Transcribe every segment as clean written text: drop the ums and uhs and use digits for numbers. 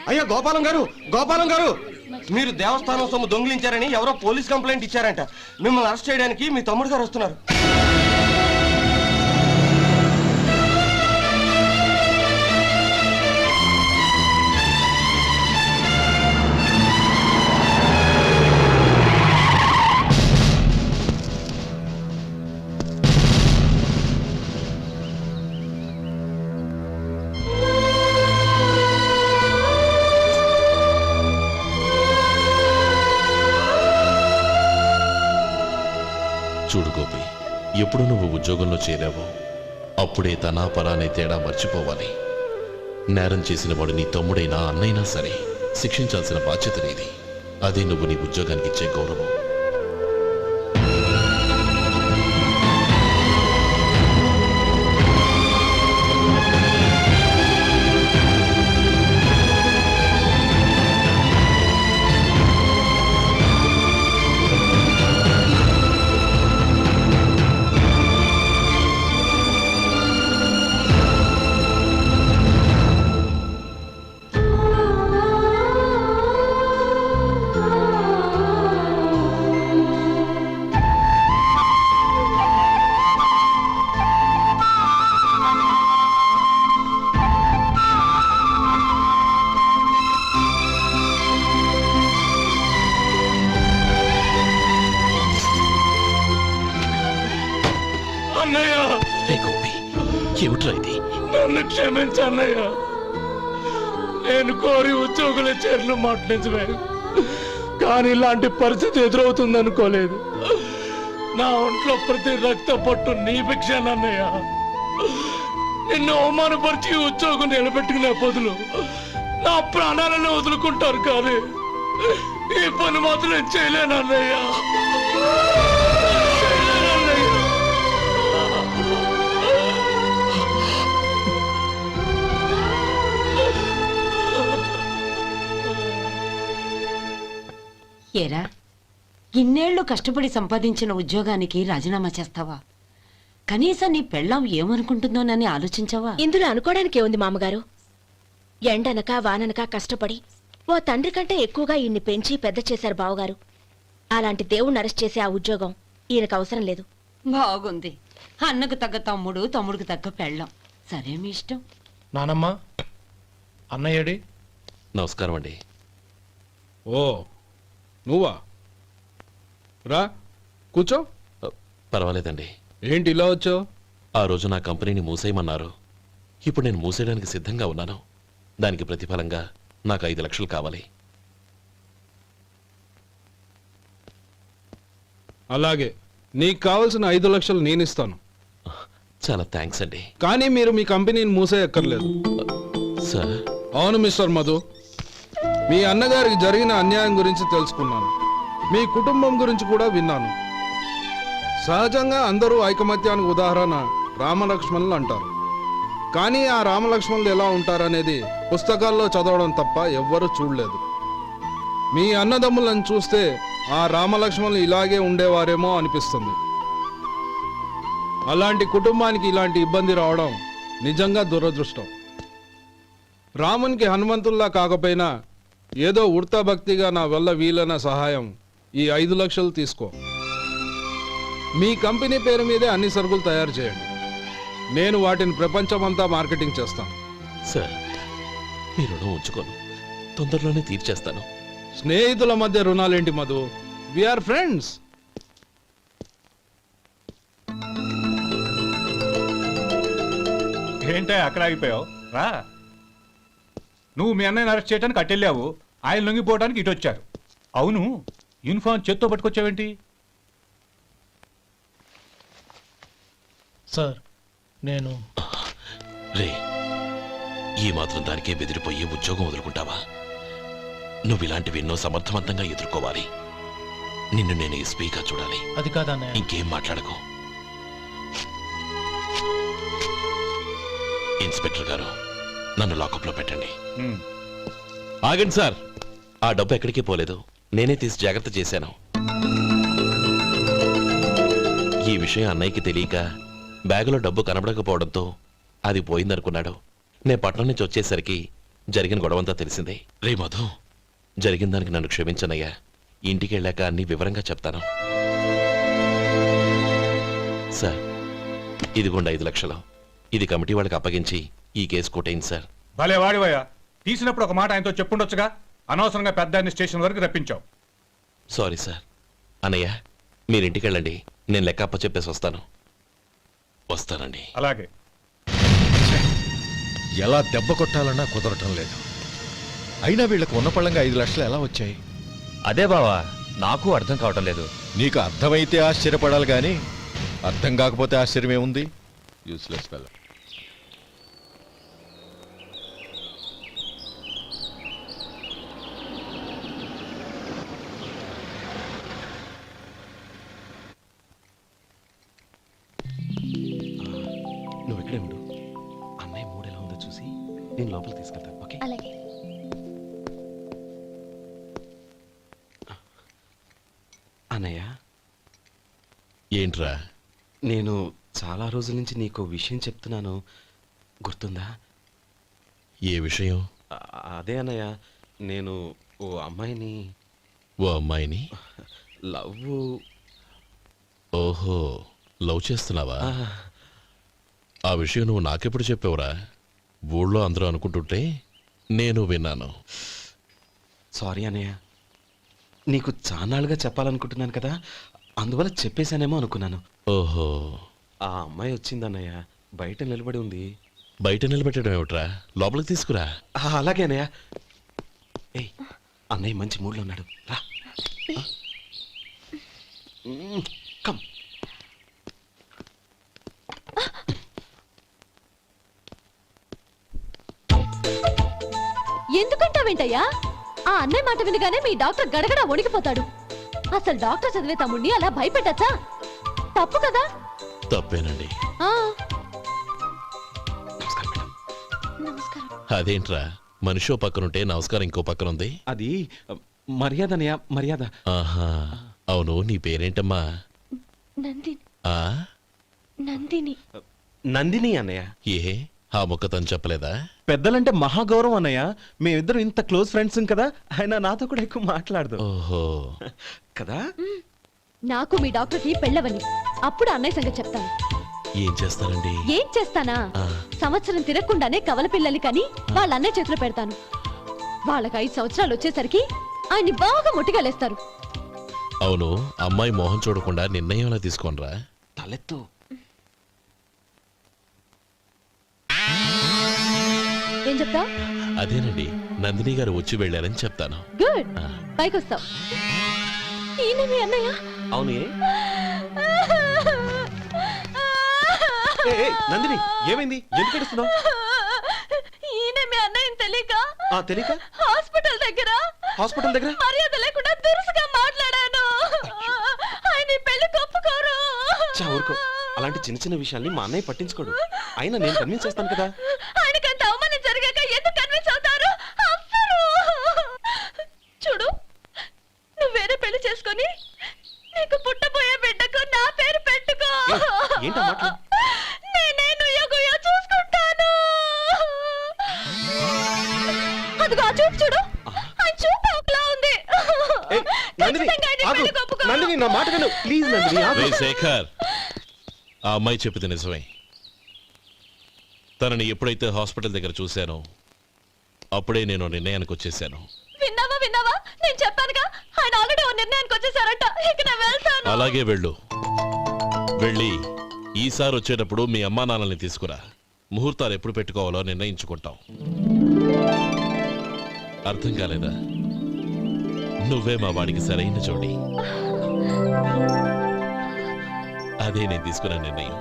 అయ్యా గోపాలం గారు, గోపాలం గారు, మీరు దేవస్థానం సొమ్ము దొంగిలించారని ఎవరో పోలీస్ కంప్లైంట్ ఇచ్చారంట. మిమ్మల్ని అరెస్ట్ చేయడానికి మీ తమ్ముడు గారు వస్తున్నారు. చూడు గోపి, ఎప్పుడు నువ్వు ఉద్యోగంలో చేరావో అప్పుడే తనా పరానే తేడా మర్చిపోవాలి. నేరం చేసిన వాడు నీ తమ్ముడైనా అన్నైనా సరే శిక్షించాల్సిన బాధ్యత నీది. అదే నువ్వు నీ ఉద్యోగానికి ఇచ్చే గౌరవం. నన్ను క్షమించు అన్నయ్య. నేను కోరి ఉద్యోగుల చేరిన మాట నిజమే, కానీ ఇలాంటి పరిస్థితి ఎదురవుతుంది అనుకోలేదు. నా ఒంట్లో ప్రతి రక్త పట్టు నీ భిక్షానన్నయ్య. నిన్ను అవమానపరిచి ఉద్యోగం నిలబెట్టుకునే బదులు నా ప్రాణాలను వదులుకుంటారు, కానీ ఈ పని మాత్రం నేను చేయలేనన్నయ్య. ఏరా, ఇన్నేళ్లు కష్టపడి సంపాదించిన ఉద్యోగానికి రాజీనామా చేస్తావా? కనీసం నీ పెళ్ళాం ఏమనుకుంటుందోనని ఆలోచించావా? ఇందులో అనుకోవడానికి ఏముంది మామగారు? ఎండనక వాననక కష్టపడి ఓ తండ్రి కంటే ఎక్కువగా ఈయన్ని పెంచి పెద్ద చేశారు బావగారు. అలాంటి దేవుణ్ణి అరెస్ట్ చేసే ఆ ఉద్యోగం ఈయనకు అవసరం లేదు. బాగుంది. అన్నకు తగ్గ తమ్ముడు, తమ్ముడికి తగ్గ పెళ్ళాం. సరే, మీ ఇష్టం. నానమ్మ, అన్నయ్యడి. నమస్కారం అండి. ఓ నువ్వా? రా కూర్చో. పర్వాలేదండి. ఏంటి ఇలా వచ్చావు? ఆ రోజు నా కంపెనీని మూసేయమన్నారు. ఇప్పుడు నేను మూసేయడానికి సిద్ధంగా ఉన్నాను. దానికి ప్రతిఫలంగా నాకు 5 లక్షలు కావాలి. అలాగే, నీకు కావలసిన 5 లక్షలు నేను ఇస్తాను. చాలా థ్యాంక్స్ అండి. కానీ మీరు మీ కంపెనీని మూసేయక్కర్లేదు. సార్? అవును మిస్టర్ మధు, మీ అన్నగారికి జరిగిన అన్యాయం గురించి తెలుసుకున్నాను. మీ కుటుంబం గురించి కూడా విన్నాను. సహజంగా అందరూ ఐకమత్యానికి ఉదాహరణ రామలక్ష్మణులు అంటారు. కానీ ఆ రామలక్ష్మణులు ఎలా ఉంటారనేది పుస్తకాల్లో చదవడం తప్ప ఎవ్వరూ చూడలేదు. మీ అన్నదమ్ములను చూస్తే ఆ రామలక్ష్మణులు ఇలాగే ఉండేవారేమో అనిపిస్తుంది. అలాంటి కుటుంబానికి ఇలాంటి ఇబ్బంది రావడం నిజంగా దురదృష్టం. రామునికి హనుమంతుల్లా కాకపోయినా ఏదో ఉడతా భక్తిగా నా వల్ల వీలైన సహాయం ఈ 5 లక్షలు తీసుకో. మీ కంపెనీ పేరు మీదే అన్ని సరుకులు తయారు చేయండి. నేను వాటిని ప్రపంచమంతా మార్కెటింగ్ చేస్తాను. సార్, మీ రుణం ఉంచుకోను, తొందరలోనే తీర్చేస్తాను. స్నేహితుల మధ్య రుణాలేంటి మధు? We are friends. ఏంటే అక్కడ ఆగిపోయావు? రా. నువ్వు మీ అన్నయ్యని అరెస్ట్ చేయడానికి అట్టెళ్ళావు, ఆయన లొంగిపోవడానికి ఇటు వచ్చారు. అవును, యూనిఫామ్ చేత్తో పట్టుకొచ్చావేంటి? సార్, నేను రే, ఈ మాత్రం దానికే బెదిరిపోయి ఉద్యోగం వదులుకుంటావా? నువ్వు ఇలాంటివి ఎన్నో సమర్థవంతంగా ఎదుర్కోవాలి. నిన్ను నేను ఎస్పీగా చూడాలి. అది కాదన్నయ్య. ఇంకేం మాట్లాడకు. ఇన్స్పెక్టర్ గారు, నన్ను లాకప్లో పెట్టండి. ఆగండి సార్, ఆ డబ్బు ఎక్కడికి పోలేదు, నేనే తీసి జాగ్రత్త చేశాను. ఈ విషయం అన్నయ్యకి తెలియక బ్యాగులో డబ్బు కనబడకపోవడంతో అది పోయిందనుకున్నాడు. నేను పట్నం నుంచి వచ్చేసరికి జరిగిన గొడవంతా తెలిసిందే. రే మధు, జరిగిన దానికి నన్ను క్షమించనయ్యా. ఇంటికి వెళ్ళాక అన్ని వివరంగా చెప్తాను. సార్, ఇదిగోండి 5 లక్షలు. ఇది కమిటీ వాళ్ళకి అప్పగించి ఈ కేసు కొట్టేయండి సార్. భలే వాడివయ్యా, తీసినప్పుడు ఒక మాట ఆయనతో చెప్పుండొచ్చుగా. అనవసరంగా పెద్ద ఆయన స్టేషన్ వరకు రప్పించావు. Sorry sir. అన్నయ్య, మీరు ఇంటికి వెళ్ళండి, నేను లెక్క అప్ప చెప్పేసి వస్తానండి. అలాగే. ఎలా దెబ్బ కొట్టాలన్నా కుదరటం లేదు. అయినా వీళ్ళకు ఉన్న పళ్ళంగా 5 లక్షలు ఎలా వచ్చాయి? అదే బావా, నాకు అర్థం కావటం లేదు. నీకు అర్థమైతే ఆశ్చర్యపడాలి కానీ అర్థం కాకపోతే ఆశ్చర్యం ఏముంది? Useless fellow. నువ్వు ఇక్కడే ఉండు. అన్నయ్య మూడు ఎలా ఉందో చూసి నేను లోపల తీసుకెళ్తాను. ఓకే? అలాగే. అన్నయ్య, ఏంట్రా? నేను చాలా రోజుల నుంచి నీకు విషయం చెప్తున్నాను, గుర్తుందా? ఏ విషయం? అదే అన్నయ్య, నేను ఓ అమ్మాయిని ఓ అమ్మాయిని లవ్. ఓహో, లవ్ చేస్తున్నావా? ఆ విషయం నువ్వు నాకెప్పుడు చెప్పావురా? ఊళ్ళో అందరూ అనుకుంటుంటే నేను విన్నాను. సారీ అన్నయ్య, నీకు చాన్నాళ్ళుగా చెప్పాలనుకుంటున్నాను కదా, అందువల్ల చెప్పేశానేమో అనుకున్నాను. ఓహో, ఆ అమ్మాయి వచ్చిందన్నయ్య, బయట నిలబడి ఉంది. బయట నిలబెట్టడం ఏమిట్రా? లోపలికి తీసుకురా. అలాగే అన్నయ్య. ఏయ్, అన్నయ్య మంచి మూడ్లో ఉన్నాడు, రా. కమ్. ఎందుకంటావేంటయ్యా? ఆ అన్నయ్య మాట వినగానే మీ డాక్టర్ గడగడ వణికిపోతాడు. అసలు డాక్టర్ చదివే తమ్ముడిని అలా భయపెట్టచ్చా? తప్పు కదా. తప్పేనండి. ఆ, నమస్కారం మేడం. నమస్కారం. అదేంట్రా, మనిషో పక్కనుంటే నమస్కారం ఇంకో పక్కనుంది? అది మర్యాద అన్నయ్య, మర్యాద. ఆహా, అవును, నీ పేరేంటమ్మా? నందిని. ఆ నందిని. నందిని అన్నయ్య. ఏ, ఆ మొక్క తను చెప్పలేదా? పెద్దలంటే మహాగౌరవం అన్నయ్య, మేమిద్దరం ఇంత క్లోజ్ ఫ్రెండ్స్ కదా, ఆయన నాతో కూడా ఎక్కువ మాట్లాడదు ఓహో, కదా. నాకు మీ డాక్టర్కి పెళ్ళవని, అప్పుడు అన్నయ్య సంగతి చెప్తాను. ఏం చేస్తారండి? ఏం చేస్తానా? ఆ. సంవత్సరం తిరగకుండానే కవల పిల్లల్ని కని వాళ్ళ అన్నయ్య చేతిలో పెడతాను. వాళ్ళకి 5 సంవత్సరాలు వచ్చేసరికి ఆయన్ని బాగా ముట్టిగలేస్తారు. అవును, అమ్మాయి మోహం చూడకుండా నిర్ణయం ఎలా తీసుకోనరా? తలెత్తు. ఏం చెప్తా? అదేనండి, నందిని గారు వచ్చి వెళ్ళారని చెప్తాను. గుడ్, పైకొస్తావు. ఈయన మీ అన్నయ్య? అవును. నందిని, ఏమైంది? ఎందుకు ఏడుస్తున్నావు? ఈయన మీ అన్నయ్యని తెలియక తెలియక హాస్పిటల్ దగ్గర మర్యాద లేకుండా దురుసుగా మాట్లాడాను. ఆయన ఈ పెళ్లి ఒప్పుకోరు. ఊరుకో, అలాంటి చిన్న చిన్న విషయాల్ని మా అన్నయ్య పట్టించుకోడు. అయినా నేను కన్విన్స్ చేస్తాను కదా. ఆయనకంత అవమానం జరిగాక ఎందుకు కన్విన్స్ అవుతారు? అవ్వరు. చూడు, నువ్వు వేరే పెళ్లి చేసుకొని నీకు పుట్టబోయే బిడ్డకు నా పేరు పెట్టుకో. ఏంటా మాటలు? నేనే నుయ్యో చూసుకుంటాను. అదిగో ఆ చూపు చూడు, ఆ చూపు ఒకలా ఉంది. ఖచ్చితంగా ఆయన పెళ్లికి ఒప్పుకోరు. నందిని, నా మాట విను ప్లీజ్. నందిని, ఆగు. రేయ్ శేఖర్, ఆ అమ్మాయి చెప్పితే నిజమే. తనని ఎప్పుడైతే హాస్పిటల్ దగ్గర చూశానో అప్పుడే నేను నిర్ణయానికి వచ్చేసాను. విన్నావా? నేను చెప్పానుగా, ఆయన ఆల్రెడీ ఓ నిర్ణయానికి వచ్చేసారట. ఇక నేను వెళ్తాను. అలాగే వెళ్ళు. వెళ్ళి ఈసారి వచ్చేటప్పుడు మీ అమ్మా నాన్నల్ని తీసుకురా. ముహూర్తాలు ఎప్పుడు పెట్టుకోవాలో నిర్ణయించుకుంటాం. అర్థం కాలేదా? నువ్వే మా వాడికి సరైన జోడి. అదే నేను తీసుకున్న నిర్ణయం.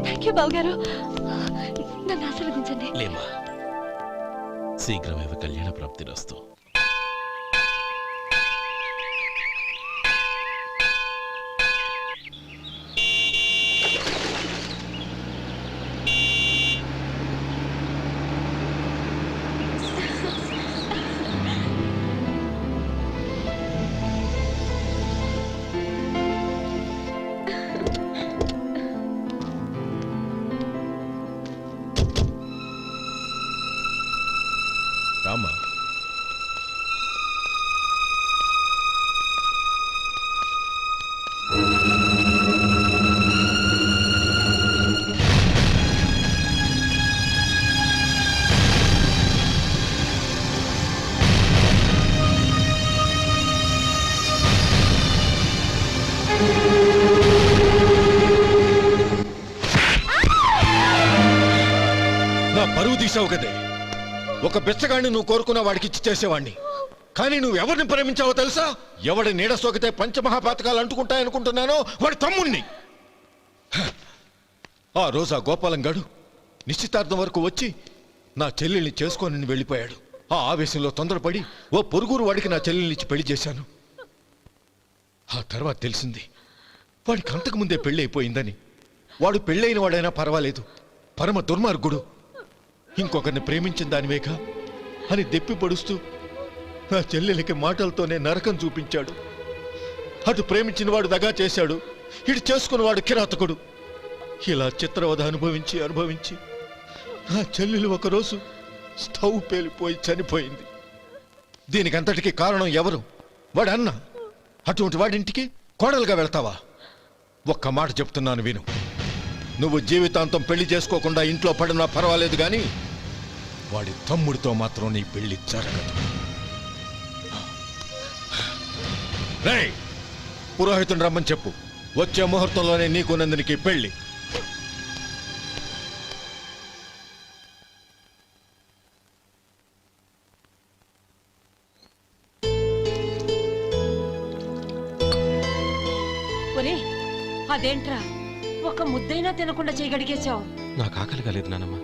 థాంక్యూ బావగారు, నన్ను ఆశీర్వదించండి. లేమా, శీఘ్రమేవ కళ్యాణ ప్రాప్తిరస్తు. రామా. నా పరువు తీసావు కదే. ఒక బిచ్చగాడిని నువ్వు కోరుకున్న వాడికి ఇచ్చి చేసేవాడిని. కానీ నువ్వు ఎవరిని ప్రేమించావో తెలుసా? ఎవడి నీడ సోకితే పంచమహాపాతకాలు అంటుకుంటాయనుకుంటున్నానో వాడి తమ్ముణ్ణి. ఆ రోజు ఆ గోపాలం గాడు నిశ్చితార్థం వరకు వచ్చి నా చెల్లెల్ని చేసుకొని వెళ్ళిపోయాడు. ఆ ఆవేశంలో తొందరపడి ఓ పొరుగురు వాడికి నా చెల్లెల్ని ఇచ్చి పెళ్లి చేశాను. ఆ తర్వాత తెలిసింది వాడికి అంతకు ముందే పెళ్లి అయిపోయిందని. వాడు పెళ్ళైన వాడైనా పర్వాలేదు, పరమ దుర్మార్గుడు. ఇంకొకరిని ప్రేమించిన దానివేగా అని దెప్పి పడుస్తూ నా చెల్లెలికి మాటలతోనే నరకం చూపించాడు. అటు ప్రేమించిన వాడు దగా చేశాడు, ఇటు చేసుకున్నవాడు కిరాతకుడు. ఇలా చిత్రవధ అనుభవించి నా చెల్లెలు ఒకరోజు స్టవ్ పేలిపోయి చనిపోయింది. దీనికంతటికీ కారణం ఎవరు? వాడు అన్న. అటువంటి వాడింటికి కోడలుగా వెళ్తావా? ఒక్క మాట చెప్తున్నాను విను. నువ్వు జీవితాంతం పెళ్లి చేసుకోకుండా ఇంట్లో పడినా పర్వాలేదు, కానీ వాడి తమ్ముడితో మాత్రం నీ పెళ్లి జరగదు. రేయ్, పురోహితుని రమ్మని చెప్పు. వచ్చే ముహూర్తంలోనే నీకు నందినికి పెళ్లి. ఒరే, అదేంట్రా ఒక ముద్దైనా తినకుండా చేయగడిగేశావు? నాకు ఆకలి కాలేదు నానమ్మ.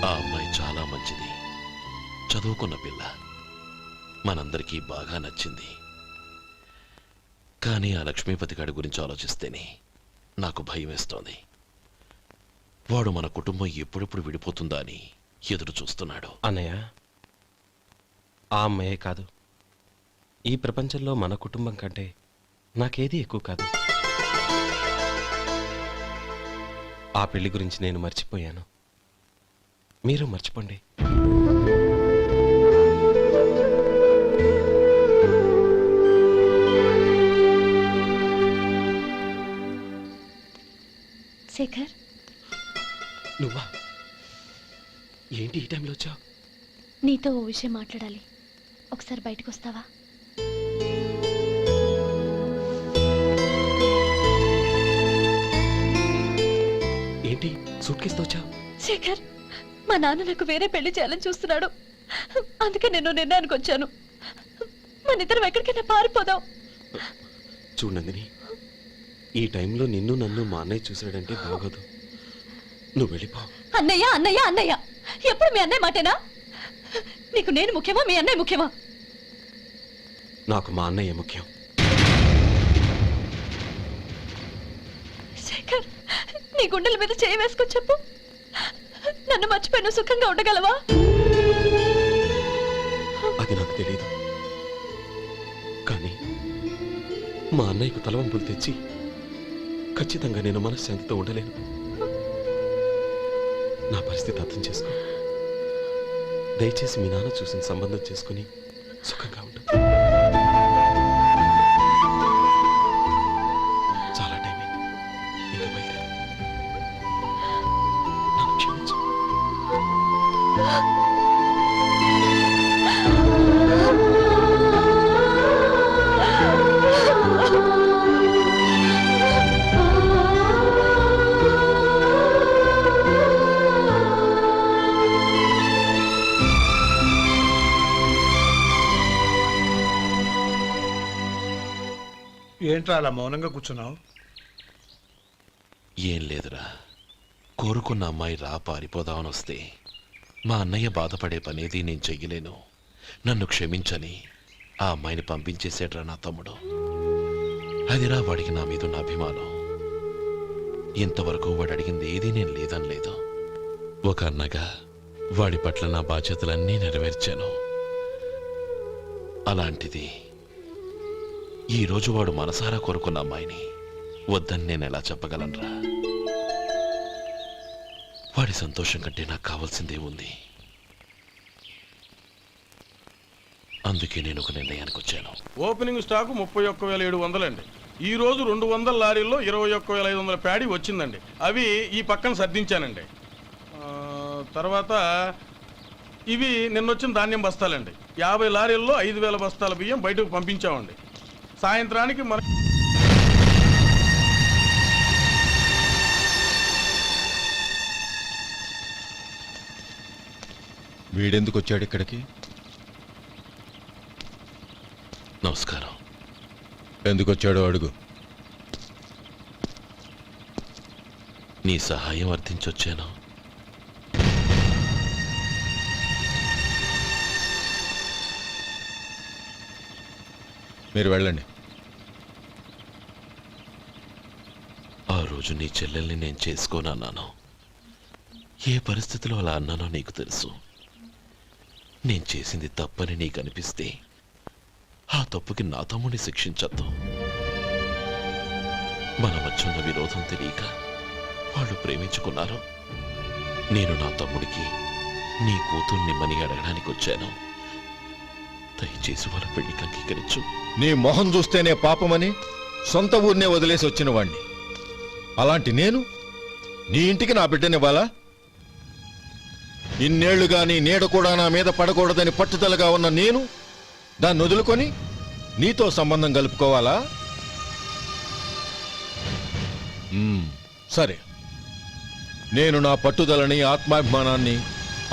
ఆ అమ్మాయి చాలా మంచిది, చదువుకున్న పిల్ల, మనందరికీ బాగా నచ్చింది. కానీ ఆ లక్ష్మీపతి గారి గురించి ఆలోచిస్తేనే నాకు భయం వేస్తోంది. వాడు మన కుటుంబం ఎప్పుడెప్పుడు విడిపోతుందా అని ఎదురు చూస్తున్నాడు. అన్నయ్య, ఆ అమ్మాయే కాదు, ఈ ప్రపంచంలో మన కుటుంబం కంటే నాకేది ఎక్కువ కాదు. ఆ పెళ్లి గురించి నేను మర్చిపోయాను, మీరు మర్చిపోండి. శేఖర్, నువ్వా? ఏంటి ఈ టైంలో వచ్చావు? నీతో ఓ విషయం మాట్లాడాలి. ఒకసారి బయటకు వస్తావా? ఏంటి సూట్ కేసుతో వచ్చావు? శేఖర్, మా నాన్న నాకు వేరే పెళ్లి చేయాలని చూస్తున్నాడు. అందుకే నేను నిర్ణయానికి వచ్చాను. మన ఇద్దరం ఎక్కడికైనా పారిపోదాం. చూడండి, ఈ టైంలో నిన్ను నన్ను మా అన్నయ్య చూసాడంటే బాగోదు. నువ్వు వెళ్ళిపో. అన్నయ్య అన్నయ్య అన్నయ్య, ఎప్పుడు మీ అన్నయ్య మాటేనా? నీకు నేను ముఖ్యమా, మీ అన్నయ్య ముఖ్యమా? నాకు మా అన్నయ్య ముఖ్యం. శేఖర్, నీ గుండెల మీద చేయి వేసుకొని చెప్పు, నన్ను మర్చిపోయి నువ్వు సుఖంగా ఉండగలవా? అది నాకు తెలియదు, కానీ మా అన్నయ్యకు తలవంపులు తెచ్చి ఖచ్చితంగా నేను మనశ్శాంతితో ఉండలేను. నా పరిస్థితి అర్థం చేసుకో. దయచేసి మీ నాన్న చూసిన సంబంధం చేసుకుని సుఖంగా ఉండు. చాలా టైం అయింది, ఇంకా బయలుదేరు. నన్ను క్షమించు. ఏంట్రా అలా మౌనంగా కూర్చున్నావు? ఏం లేదురా, కోరుకున్న అమ్మాయి రా పారిపోదామని వస్తే మా అన్నయ్య బాధపడే పనేది నేను చెయ్యలేను. నన్ను క్షమించని ఆ అమ్మాయిని పంపించేసేట్రా నా తమ్ముడు. అదిరా వాడికి నా మీద ఉన్న అభిమానం. ఇంతవరకు వాడు అడిగింది ఏదీ నేను లేదనలేదు. ఒక అన్నగా వాడి పట్ల నా బాధ్యతలన్నీ నెరవేర్చాను. అలాంటిది ఈరోజు వాడు మనసారా కోరుకున్న అమ్మాయిని వద్దని నేను ఎలా చెప్పగలనురా? వాడి సంతోషం కంటే నాకు కావాల్సిందే ఉంది. అందుకే నేను ఒక నిర్ణయానికి వచ్చాను. ఓపెనింగ్ స్టాకు 31,700 అండి. ఈ రోజు 200 లారీల్లో 21,500 ప్యాడీ వచ్చిందండి. అవి ఈ పక్కన సర్దించానండి. తర్వాత ఇవి నిన్నొచ్చిన ధాన్యం బస్తాలండి. 50 లారీల్లో 5,000 బస్తాల బియ్యం బయటకు పంపించామండి. సాయంత్రానికి మన వీడెందుకు వచ్చాడు ఇక్కడికి? నమస్కారం. ఎందుకు వచ్చాడో అడుగు. నీ సహాయం అర్థించొచ్చాను. మీరు వెళ్ళండి. ఆ రోజు నీ చెల్లెల్ని నేను చేసుకోనన్నాను. ఏ పరిస్థితిలో అలా అన్నానో నీకు తెలుసు. నేను చేసింది తప్పని నీకు అనిపిస్తే ఆ తప్పుకి నా తమ్ముడిని శిక్షించద్దు. మన మధ్య ఉన్న విరోధం తెలియక వాళ్ళు ప్రేమించుకున్నారు. నేను నా తమ్ముడికి నీ కూతుర్నిమ్మని అడగడానికి వచ్చాను. దయచేసి వాళ్ళ పెళ్లికి అంగీకరించు. నీ మొహం చూస్తేనే పాపమని సొంత ఊరినే వదిలేసి వచ్చిన వాణ్ణి. అలాంటి నేను నీ ఇంటికి నా బిడ్డనివ్వాలా? ఇన్నేళ్లుగా నీ నీడ కూడా నా మీద పడకూడదని పట్టుదలగా ఉన్న నేను దాన్ని వదులుకొని నీతో సంబంధం కలుపుకోవాలా? సరే, నేను నా పట్టుదలని ఆత్మాభిమానాన్ని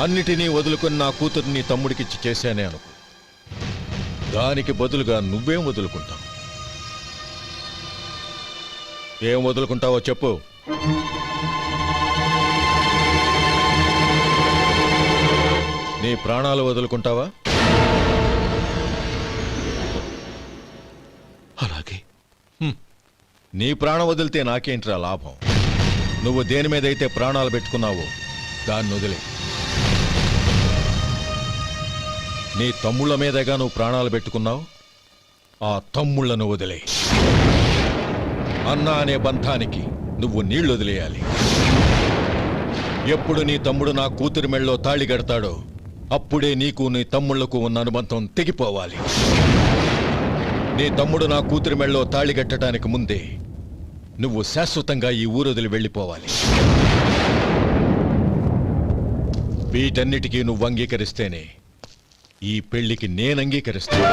అన్నిటినీ వదులుకొని నా కూతుర్ని తమ్ముడికిచ్చి చేశానే అనుకో. దానికి బదులుగా నువ్వేం వదులుకుంటావు? ఏం వదులుకుంటావో చెప్పు. నీ ప్రాణాలు వదులుకుంటావా? అలాగే. నీ ప్రాణం వదిలితే నాకేంట్రా లాభం? నువ్వు దేని మీదైతే ప్రాణాలు పెట్టుకున్నావో దాన్ని వదిలే. నీ తమ్ముళ్ళ మీదగా నువ్వు ప్రాణాలు పెట్టుకున్నావు. ఆ తమ్ముళ్లను వదిలే. అన్న అనే బంధానికి నువ్వు నీళ్లు వదిలేయాలి. ఎప్పుడు నీ తమ్ముడు నా కూతురి మెళ్ళలో తాళి కడతాడో అప్పుడే నీకు నీ తమ్ముళ్లకు ఉన్న అనుబంధం తెగిపోవాలి. నీ తమ్ముడు నా కూతురి మెళ్ళలో తాళి కట్టడానికి ముందే నువ్వు శాశ్వతంగా ఈ ఊరొదిలి వెళ్ళిపోవాలి. వీటన్నిటికీ నువ్వు అంగీకరిస్తేనే ఈ పెళ్లికి నేను అంగీకరిస్తాను.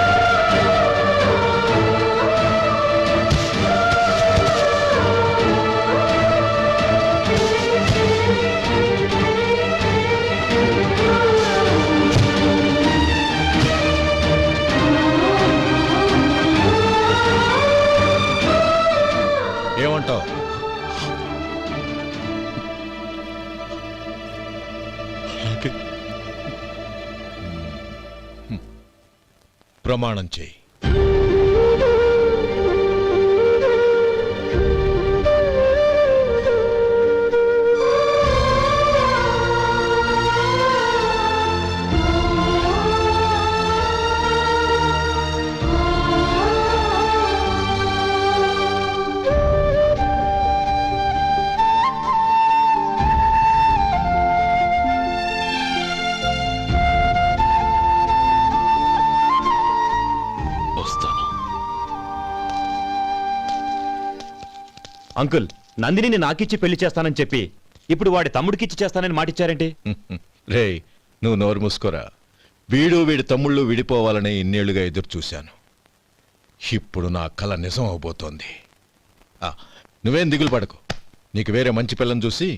ఏమంటావు? ప్రమాణం చేయి. అంకుల్, నందినిని నాకిచ్చి పెళ్లి చేస్తానని చెప్పి ఇప్పుడు వాడి తమ్ముడికిచ్చి చేస్తానని మాటిచ్చారేంటి? రేయ్, నువ్వు నోరు మూసుకోరా. వీడి తమ్ముళ్ళు విడిపోవాలని ఇన్నేళ్లుగా ఎదురు చూశాను. ఇప్పుడు నా కల నిజం అవబోతోంది. నువ్వేం దిగులు పడకు. నీకు వేరే మంచి పిల్లని చూసి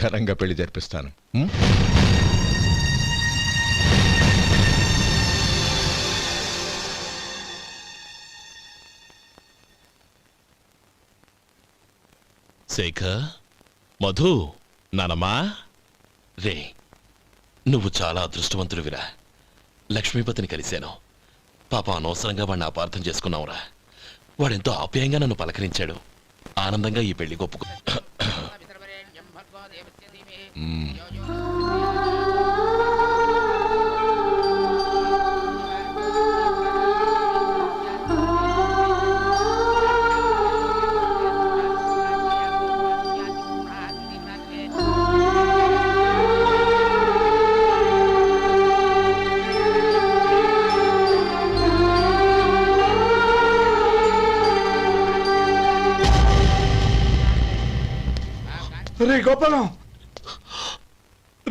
ఘనంగా పెళ్లి జరిపిస్తాను. శేఖర్, మధు, నానమ్మా, రే, నువ్వు చాలా అదృష్టవంతుడివిరా. లక్ష్మీపతిని కలిశాను. పాప అనవసరంగా వాడిని అపార్థం చేసుకున్నావురా. వాడెంతో ఆప్యాయంగా నన్ను పలకరించాడు. ఆనందంగా ఈ పెళ్లి గొప్పకు. రే గోపాలం,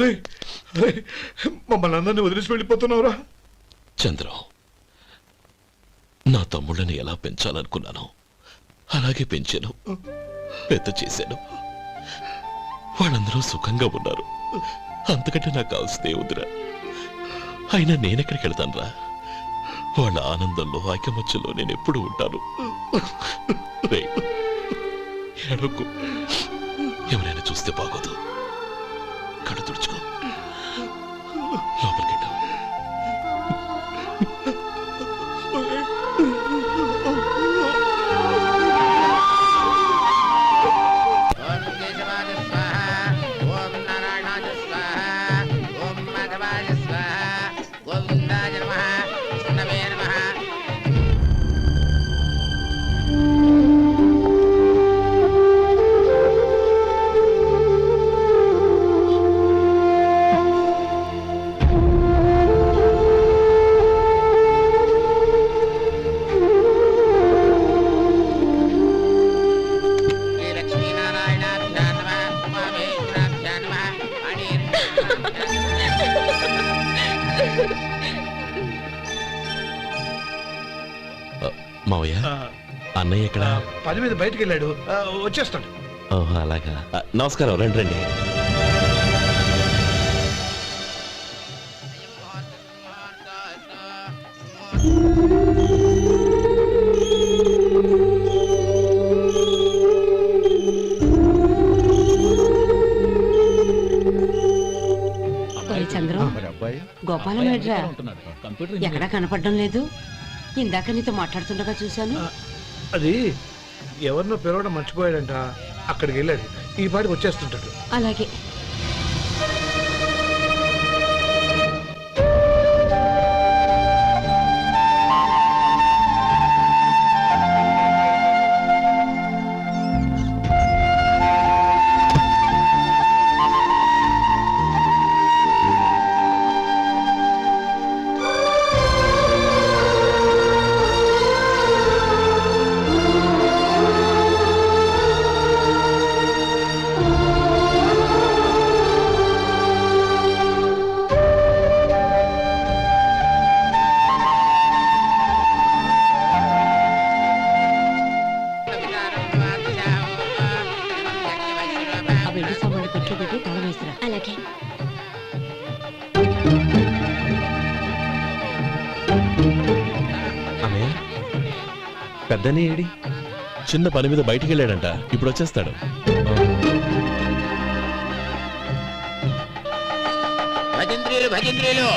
రే రే, మమ్మల్ని అందరినీ వదిలేసి వెళ్ళిపోతున్నావురా? చంద్రం, నా తమ్ముళ్ళని ఎలా పెంచాలనుకున్నానో అలాగే పెంచాను, పెద్ద చేశాను. వాళ్ళందరూ సుఖంగా ఉన్నారు. అంతకంటే నాకు కావాల్సిందే వద్దురా. అయినా నేనెక్కడికి వెళ్తానురా? వాళ్ళ ఆనందంలో ఐకమత్యంలో నేను ఎప్పుడు ఉంటాను. రే, ఏడవకు. ఎవరైనా చూస్తే బాగోదు. కళ్ళు తుడుచుకో, లోపలికి వెళ్ళు. మావయ్య, అన్నయ్య ఎక్కడ? పని మీద బయటికి వెళ్ళాడు, వచ్చేస్తాడు. ఓహో, అలాగా. నమస్కారం, రండి రండి. ఒరే చంద్రం, గోపాలం ఏడ్రా? ఎక్కడా కనపడడం లేదు. ఇందాక నీతో మాట్లాడుతుండగా చూశాను. అది ఎవరినో పిలవడం మర్చిపోయాడంట, అక్కడికి వెళ్ళాడు. ఈ పాటికి వచ్చేస్తుంటాడు. అలాగే. అలాగే. అన్నయ్య, పెద్దనే ఏడి? చిన్న పని మీద బయటికి వెళ్ళాడంట, ఇప్పుడు వచ్చేస్తాడు. భజంత్రీలు భజంత్రీలు,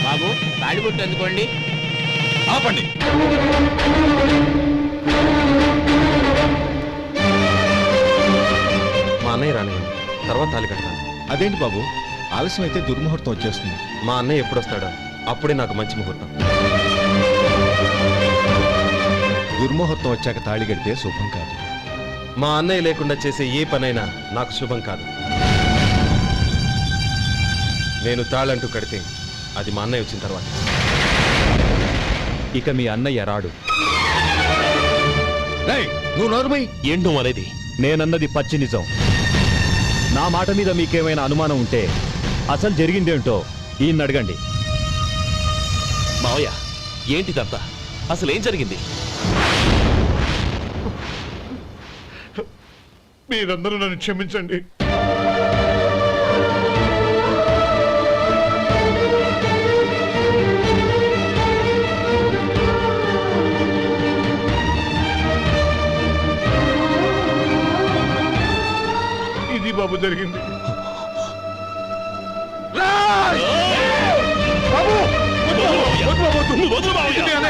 బాబు తాడిబొట్టు అందుకోండి. ఆపండి. మా అన్నయ్య రాని తర్వాత తాళి కడతాను. అదేంటి బాబు, ఆలస్యం అయితే దుర్ముహూర్తం వచ్చేస్తుంది. మా అన్నయ్య ఎప్పుడు వస్తాడో అప్పుడే నాకు మంచి ముహూర్తం. దుర్ముహూర్తం వచ్చాక తాళి కడితే శుభం కాదు. మా అన్నయ్య లేకుండా చేసే ఏ పనైనా నాకు శుభం కాదు. నేను తాళంటూ కడితే అది మా అన్నయ్య వచ్చిన తర్వాత. ఇక మీ అన్నయ్య రాడు. రేయ్, నువ్వు నోరుమై. ఏంటో అనేది? నేనన్నది పచ్చి నిజం. నా మాట మీద మీకేమైనా అనుమానం ఉంటే అసలు జరిగిందేంటో ఈయన్ని అడగండి. మావయ్య, ఏంటిదంతా? అసలు ఏం జరిగింది? మీరందరూ నన్ను క్షమించండి. ఇది బాబు జరిగింది. బాబు,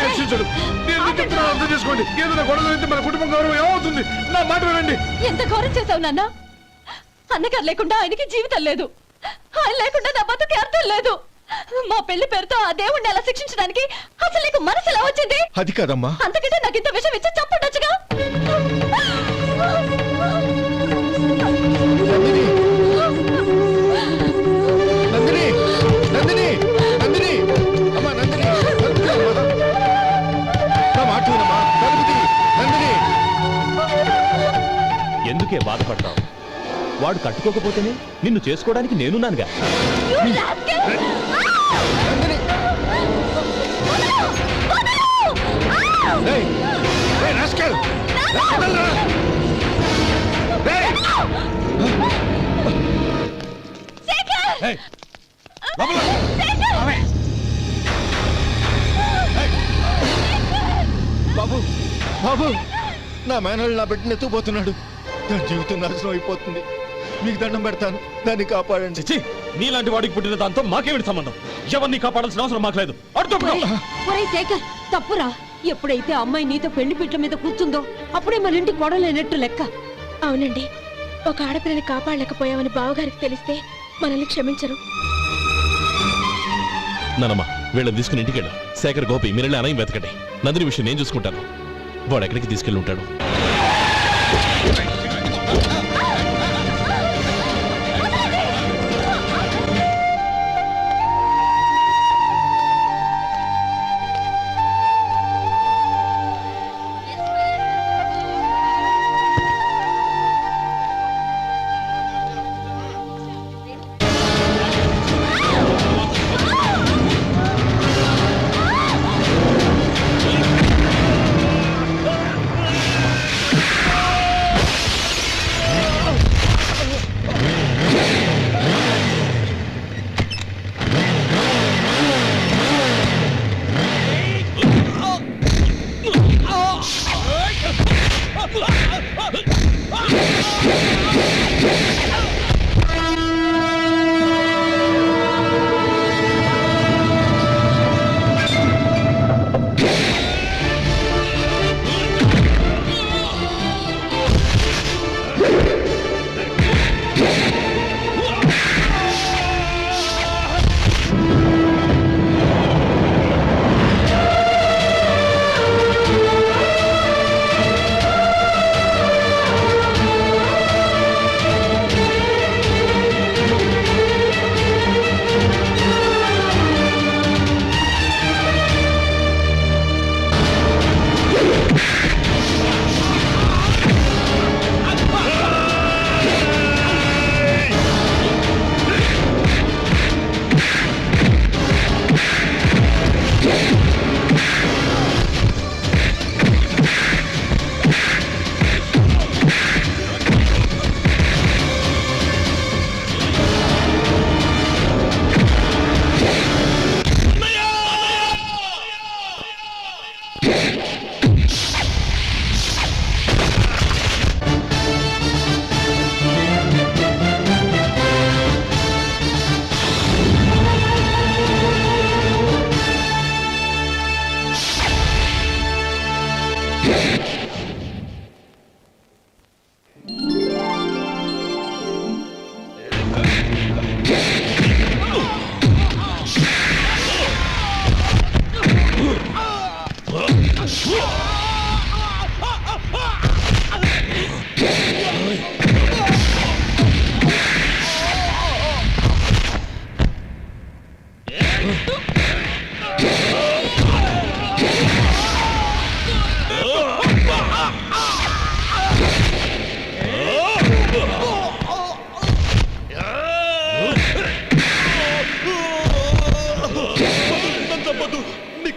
రక్షించడు. నేను చెప్తున్నా, అర్థం చేసుకోండి. ఏదైనా గొడవ అయితే మన కుటుంబం గౌరవం ఏమవుతుంది? నా మాట వినండి. ఎంత ఘోరం చేసావు నాన్న. అన్నగారు లేకుండా ఆయనకి జీవితం లేదు, ఆయన లేకుండా నా బతుకి అర్థం లేదు. మా పెళ్లి పేరుతో ఆ దేవుణ్ణి అలా శిక్షించడానికి అసలు నీకు మనసు ఎలా వచ్చింది? అది కాదమ్మా. అంతకంటే నాకు ఇంత విషయం ఇచ్చి చంపడొచ్చుగా. నందిని, నందిని, నందిని, అమ్మా నందిని, నా మాట వినమ్మా. నందిని, ఎందుకే బాధపడతావు? వాడు కట్టుకోకపోతేనే నిన్ను చేసుకోవడానికి నేనున్నానుగా. You rascal! రేయ్, రేయ్, రాస్కెల్! వదలరా! రేయ్! రేయ్, లోపల! రేయ్! బాబు బాబు, నా మేనల్ని నా బిడ్డని ఎత్తుకుపోతున్నాడు. దాని జీవితం నాశనం అయిపోతుంది. మీకు దండం పెడతాను, దాన్ని కాపాడండి. చిచి, నీలాంటి వాడికి పుట్టిన దాంతో మాకేమిటి సంబంధం? ఎవరిని కాపాడాల్సిన అవసరం మాకు లేదు. ఒరేయ్ శేఖర్, తప్పురా. ఎప్పుడైతే అమ్మాయి నీతో పెళ్లి పీటల మీద కూర్చుందో అప్పుడే మన ఇంటి కొడలేనట్టు లెక్క. అవునండి, ఒక ఆడపిల్లని కాపాడలేకపోయామని బావగారికి తెలిస్తే మనల్ని క్షమించరు. నానమ్మ, వీళ్ళని తీసుకుని ఇంటికి వెళ్ళాం. శేఖర్, గోపి, మీరెళ్ళి అన్నయ్య వెతకండి. నందిని విషయం నేను చూసుకుంటాను. వాడు ఎక్కడికి తీసుకెళ్ళి ఉంటాడు?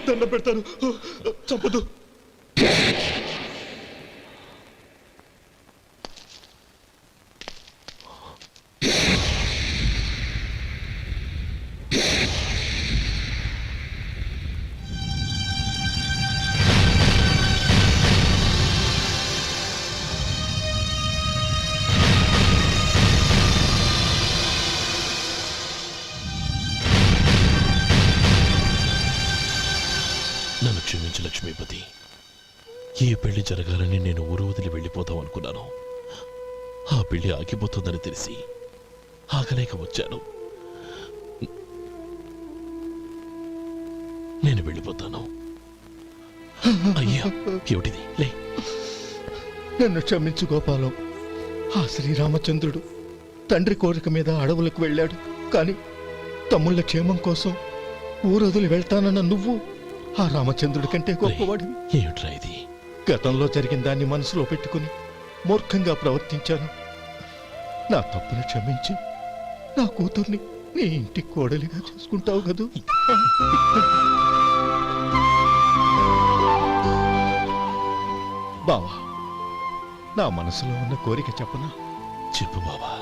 దండం పెడతాను, చంపదు. నన్ను క్షమించు లక్ష్మీపతి. ఏ పెళ్లి జరగాలని నేను ఊరు వదిలి వెళ్ళిపోతాం అనుకున్నాను. ఆ పెళ్లి ఆగిపోతుందని తెలిసి ఆగలేక వచ్చాను. నేను వెళ్ళిపోతాను. అయ్యా, ఏమిటిది? లే, నన్ను క్షమించు గోపాలం. ఆ శ్రీరామచంద్రుడు తండ్రి కోరిక మీద అడవులకు వెళ్ళాడు. కానీ తమ్ముళ్ళ క్షేమం కోసం ఊరొదిలి వెళ్తానన్న నువ్వు ఆ రామచంద్రుడి కంటే గొప్పవాడివి. ఏమిట్రా ఇది? గతంలో జరిగిన దాన్ని మనసులో పెట్టుకుని మూర్ఖంగా ప్రవర్తించాను. నా తప్పును క్షమించి నా కూతుర్ని నీ ఇంటి కోడలిగా చేసుకుంటావు కదూ. బావా, నా మనసులో ఉన్న కోరిక చెప్పనా? చెప్పు బావా.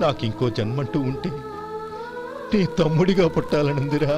నాకింకో జన్మంటూ ఉంటే నీ తమ్ముడిగా పుట్టాలనుందిరా.